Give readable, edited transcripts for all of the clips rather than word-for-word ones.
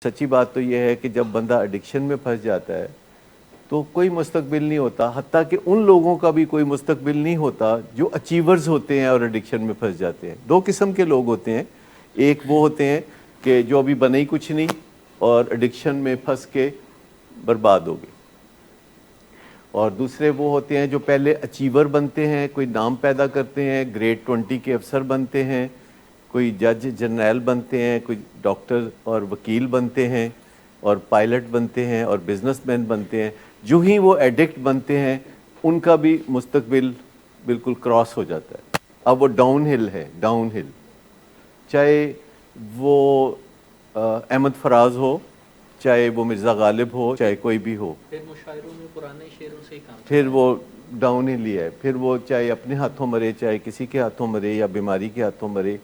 سچی بات تو یہ ہے کہ جب بندہ ایڈکشن میں پھنس جاتا ہے تو کوئی مستقبل نہیں ہوتا، حتیٰ کہ ان لوگوں کا بھی کوئی مستقبل نہیں ہوتا جو اچیورز ہوتے ہیں اور ایڈکشن میں پھنس جاتے ہیں۔ دو قسم کے لوگ ہوتے ہیں، ایک وہ ہوتے ہیں کہ جو ابھی بنے ہی کچھ نہیں اور ایڈکشن میں پھنس کے برباد ہو گئے، اور دوسرے وہ ہوتے ہیں جو پہلے اچیور بنتے ہیں، کوئی نام پیدا کرتے ہیں، گریڈ 20 کے افسر بنتے ہیں، کوئی جج جنرل بنتے ہیں، کوئی ڈاکٹر اور وکیل بنتے ہیں، اور پائلٹ بنتے ہیں، اور بزنس مین بنتے ہیں۔ جو ہی وہ ایڈکٹ بنتے ہیں ان کا بھی مستقبل بالکل کراس ہو جاتا ہے، اب وہ ڈاؤن ہل ہے، ڈاؤن ہل، چاہے وہ احمد فراز ہو، چاہے وہ مرزا غالب ہو، چاہے کوئی بھی ہو، پھر مشاعروں میں پرانے شعروں سے ہی کام پھر وہ ڈاؤن ہل ہی ہے۔ پھر وہ چاہے اپنے ہاتھوں مرے، چاہے کسی کے ہاتھوں مرے، یا بیماری کے ہاتھوں مرے،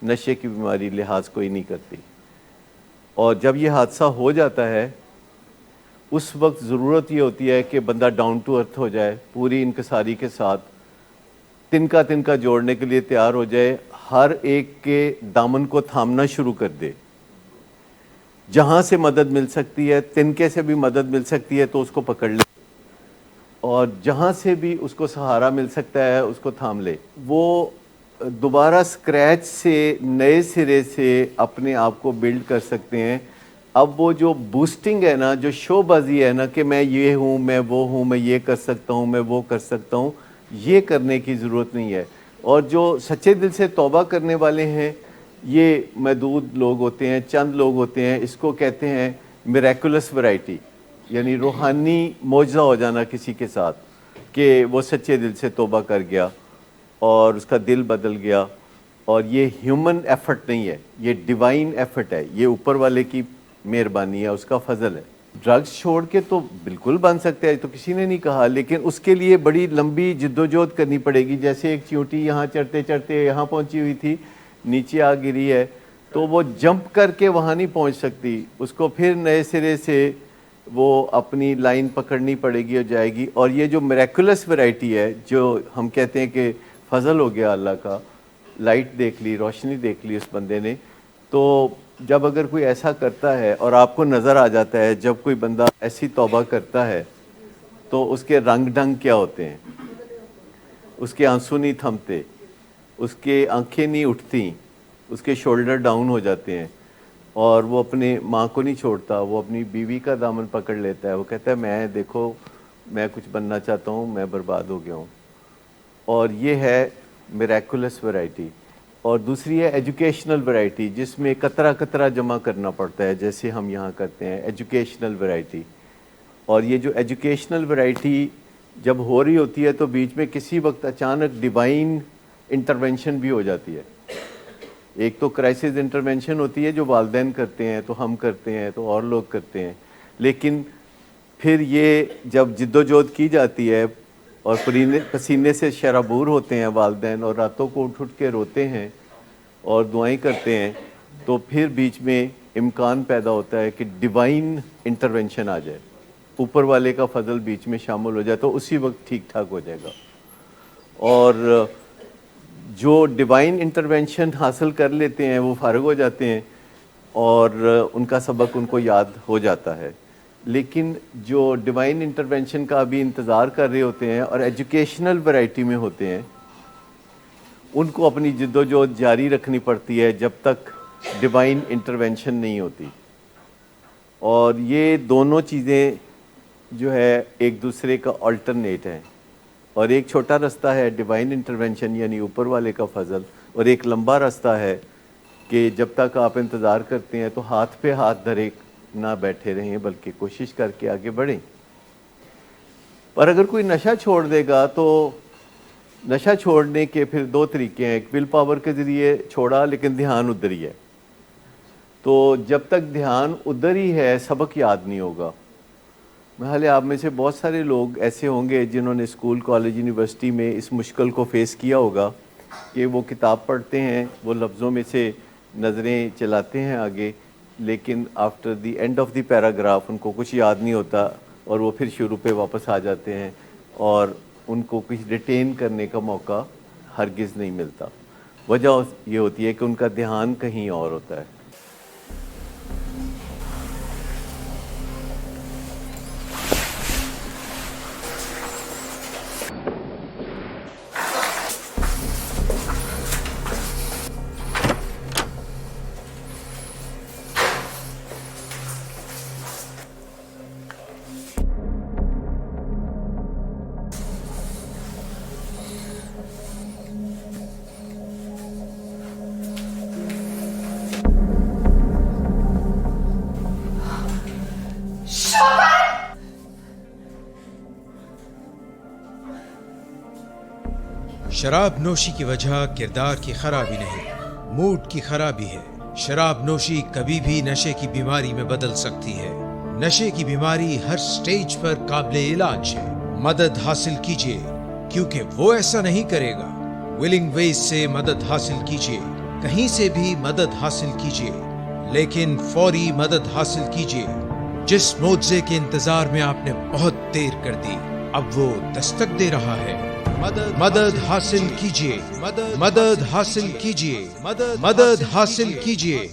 نشے کی بیماری لحاظ کوئی نہیں کرتی۔ اور جب یہ حادثہ ہو جاتا ہے اس وقت ضرورت یہ ہوتی ہے کہ بندہ ڈاؤن ٹو ارتھ ہو جائے، پوری انکساری کے ساتھ تنکا تنکا جوڑنے کے لیے تیار ہو جائے، ہر ایک کے دامن کو تھامنا شروع کر دے۔ جہاں سے مدد مل سکتی ہے، تنکے سے بھی مدد مل سکتی ہے تو اس کو پکڑ لے، اور جہاں سے بھی اس کو سہارا مل سکتا ہے اس کو تھام لے۔ وہ دوبارہ سکریچ سے، نئے سرے سے اپنے آپ کو بلڈ کر سکتے ہیں۔ اب وہ جو بوسٹنگ ہے نا، جو شو بازی ہے نا کہ میں یہ ہوں، میں وہ ہوں، میں یہ کر سکتا ہوں، میں وہ کر سکتا ہوں، یہ کرنے کی ضرورت نہیں ہے۔ اور جو سچے دل سے توبہ کرنے والے ہیں یہ محدود لوگ ہوتے ہیں، چند لوگ ہوتے ہیں، اس کو کہتے ہیں میریکولس ورائٹی، یعنی روحانی معجزہ ہو جانا کسی کے ساتھ کہ وہ سچے دل سے توبہ کر گیا اور اس کا دل بدل گیا۔ اور یہ ہیومن ایفرٹ نہیں ہے، یہ ڈیوائن ایفرٹ ہے، یہ اوپر والے کی مہربانی ہے، اس کا فضل ہے۔ ڈرگز چھوڑ کے تو بالکل بن سکتے ہیں، تو کسی نے نہیں کہا، لیکن اس کے لیے بڑی لمبی جدوجہد کرنی پڑے گی۔ جیسے ایک چیونٹی یہاں چڑھتے چڑھتے یہاں پہنچی ہوئی تھی، نیچے آ گری ہے، تو وہ جمپ کر کے وہاں نہیں پہنچ سکتی، اس کو پھر نئے سرے سے وہ اپنی لائن پکڑنی پڑے گی اور جائے گی۔ اور یہ جو میریکولس ورائٹی ہے، جو ہم کہتے ہیں کہ فضل ہو گیا اللہ کا، لائٹ دیکھ لی، روشنی دیکھ لی اس بندے نے، تو جب اگر کوئی ایسا کرتا ہے اور آپ کو نظر آ جاتا ہے جب کوئی بندہ ایسی توبہ کرتا ہے تو اس کے رنگ ڈھنگ کیا ہوتے ہیں، اس کے آنسو نہیں تھمتے، اس کے آنکھیں نہیں اٹھتی، اس کے شولڈر ڈاؤن ہو جاتے ہیں، اور وہ اپنے ماں کو نہیں چھوڑتا، وہ اپنی بیوی کا دامن پکڑ لیتا ہے، وہ کہتا ہے میں دیکھو میں کچھ بننا چاہتا ہوں، میں برباد ہو گیا ہوں۔ اور یہ ہے میریکولس ورائٹی۔ اور دوسری ہے ایجوکیشنل ورائٹی، جس میں قطرہ قطرہ جمع کرنا پڑتا ہے، جیسے ہم یہاں کرتے ہیں، ایجوکیشنل ورائٹی۔ اور یہ جو ایجوکیشنل ورائٹی جب ہو رہی ہوتی ہے تو بیچ میں کسی وقت اچانک ڈیوائن انٹرونشن بھی ہو جاتی ہے۔ ایک تو کرائسس انٹرونشن ہوتی ہے جو والدین کرتے ہیں، تو ہم کرتے ہیں، تو اور لوگ کرتے ہیں، لیکن پھر یہ جب جدوجہد کی جاتی ہے اور پسینے سے شرابور ہوتے ہیں والدین، اور راتوں کو اٹھ اٹھ کے روتے ہیں اور دعائیں کرتے ہیں، تو پھر بیچ میں امکان پیدا ہوتا ہے کہ ڈیوائن انٹرونشن آ جائے، اوپر والے کا فضل بیچ میں شامل ہو جائے، تو اسی وقت ٹھیک ٹھاک ہو جائے گا۔ اور جو ڈیوائن انٹرونشن حاصل کر لیتے ہیں وہ فارغ ہو جاتے ہیں اور ان کا سبق ان کو یاد ہو جاتا ہے۔ لیکن جو ڈیوائن انٹرونشن کا ابھی انتظار کر رہے ہوتے ہیں اور ایجوکیشنل ورائٹی میں ہوتے ہیں، ان کو اپنی جدوجہد جاری رکھنی پڑتی ہے جب تک ڈیوائن انٹرونشن نہیں ہوتی۔ اور یہ دونوں چیزیں جو ہے ایک دوسرے کا آلٹرنیٹ ہیں، اور ایک چھوٹا رستہ ہے ڈیوائن انٹرونشن یعنی اوپر والے کا فضل، اور ایک لمبا رستہ ہے کہ جب تک آپ انتظار کرتے ہیں تو ہاتھ پہ ہاتھ دھرے نہ بیٹھے رہیں بلکہ کوشش کر کے آگے بڑھیں۔ پر اگر کوئی نشہ چھوڑ دے گا تو نشہ چھوڑنے کے پھر دو طریقے ہیں، ایک ول پاور کے ذریعے چھوڑا لیکن دھیان ادھر ہی ہے، تو جب تک دھیان ادھر ہی ہے سبق یاد نہیں ہوگا۔ محال آپ میں سے بہت سارے لوگ ایسے ہوں گے جنہوں نے اسکول، کالج، یونیورسٹی میں اس مشکل کو فیس کیا ہوگا کہ وہ کتاب پڑھتے ہیں، وہ لفظوں میں سے نظریں چلاتے ہیں آگے، لیکن after the end of the paragraph ان کو کچھ یاد نہیں ہوتا، اور وہ پھر شروع پہ واپس آ جاتے ہیں، اور ان کو کچھ ریٹین کرنے کا موقع ہرگز نہیں ملتا۔ وجہ یہ ہوتی ہے کہ ان کا دھیان کہیں اور ہوتا ہے۔ شراب نوشی کی وجہ کردار کی خرابی نہیں، موڈ کی خرابی ہے۔ شراب نوشی کبھی بھی نشے کی بیماری میں بدل سکتی ہے۔ نشے کی بیماری ہر سٹیج پر قابل علاج ہے۔ مدد حاصل کیجیے کیونکہ وہ ایسا نہیں کرے گا۔ ولنگ ویز سے مدد حاصل کیجیے، کہیں سے بھی مدد حاصل کیجیے، لیکن فوری مدد حاصل کیجیے۔ جس معجزے کے انتظار میں آپ نے بہت دیر کر دی، اب وہ دستک دے رہا ہے۔ مدد حاصل کیجیے، مدد حاصل کیجیے، مدد حاصل کیجیے۔